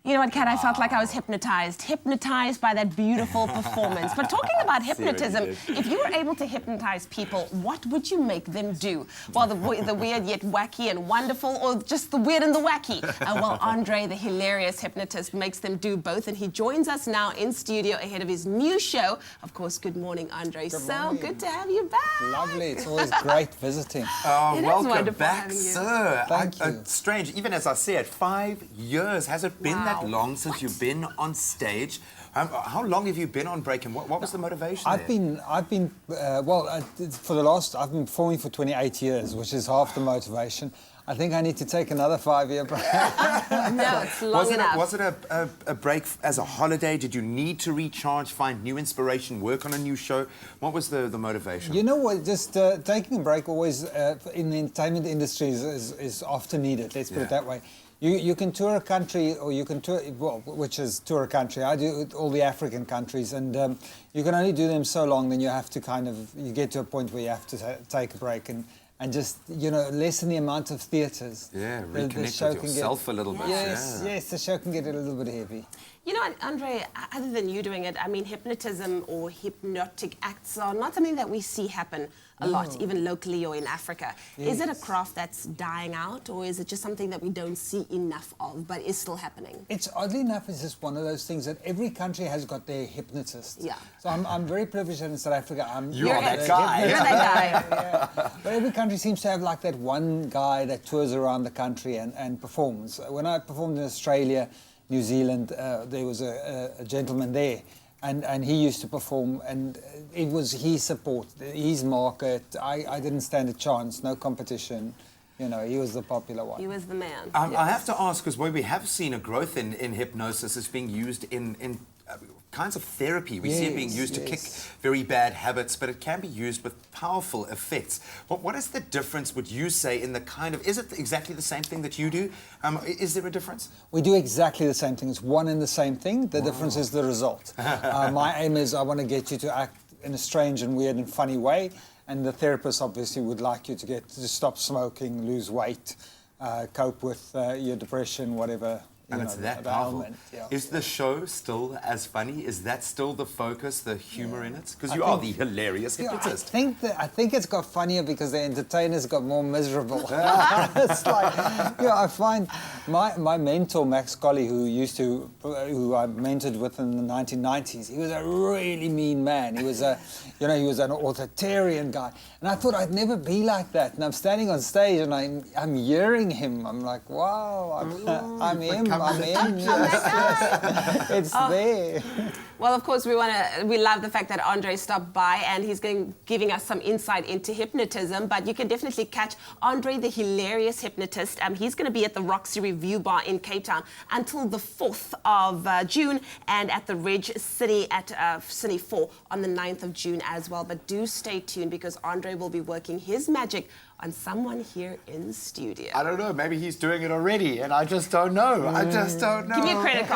You know what, Kat? I felt like I was hypnotized by that beautiful performance. But talking about hypnotism, if you were able to hypnotize people, what would you make them do? Well, the weird yet wacky and wonderful, or just the weird and the wacky? Well, Andre, the hilarious hypnotist, makes them do both, and he joins us now in studio ahead of his new show. Of course, good morning, Andre. Good to have you back. Lovely. It's always great visiting. Oh, welcome back, sir. Thank you. Strange, even as I said, 5 years. Has it been that long since you've been on stage? How long have you been on break, and what was the motivation I've been performing for 28 years, which is half the motivation. I think I need to take another 5-year break. No, it's long enough. Was it a break as a holiday? Did you need to recharge, find new inspiration, work on a new show? What was the motivation? You know what, just taking a break always in the entertainment industry is often needed, let's put it that way. You can tour a country, or you can tour, well, which is tour a country. I do all the African countries, and you can only do them so long, then you have to you get to a point where you have to take a break and just, you know, lessen the amount of theatres. Yeah, reconnect with yourself a little bit. Yes, the show can get a little bit heavy. You know, Andre, other than you doing it, I mean, hypnotism or hypnotic acts are not something that we see happen a lot, even locally or in Africa. Is it a craft that's dying out, or is it just something that we don't see enough of, but is still happening? It's, oddly enough, it's just one of those things that every country has got their hypnotist. Yeah. So I'm very privileged in South Africa. You're that guy. You're that guy. Yeah. But every country seems to have like that one guy that tours around the country and performs. When I performed in Australia, New Zealand, there was a gentleman there, and he used to perform, and it was his support, his market. I didn't stand a chance, no competition. You know, he was the popular one. He was the man. I have to ask, because we have seen a growth in hypnosis. It's being used in kinds of therapy. We see it being used to kick very bad habits, but it can be used with powerful effects. What is the difference, would you say, in the kind of... Is it exactly the same thing that you do? Is there a difference? We do exactly the same thing. It's one and the same thing. The difference is the result. My aim is I want to get you to act in a strange and weird and funny way, and the therapist obviously would like you to stop smoking, lose weight, cope with your depression, whatever. And it's that powerful. Is the show still as funny? Is that still the focus, the humour in it? Because you are the hilarious hypnotist. I think it's got funnier because the entertainers got more miserable. It's like, you know, I find my mentor, Max Colley, who I mentored with in the 1990s, he was a really mean man. He was he was an authoritarian guy. And I thought I'd never be like that. And I'm standing on stage and I'm hearing him. I'm like, wow, I'm him. It's there. Well, of course, we love the fact that Andre stopped by, and he's giving us some insight into hypnotism. But you can definitely catch Andre, the hilarious hypnotist. He's going to be at the Roxy Review Bar in Cape Town until the 4th of June, and at the Ridge City at Cine 4 on the 9th of June as well. But do stay tuned, because Andre will be working his magic on someone here in studio. I don't know, maybe he's doing it already, and I just don't know. I just don't know. Give me a credit card.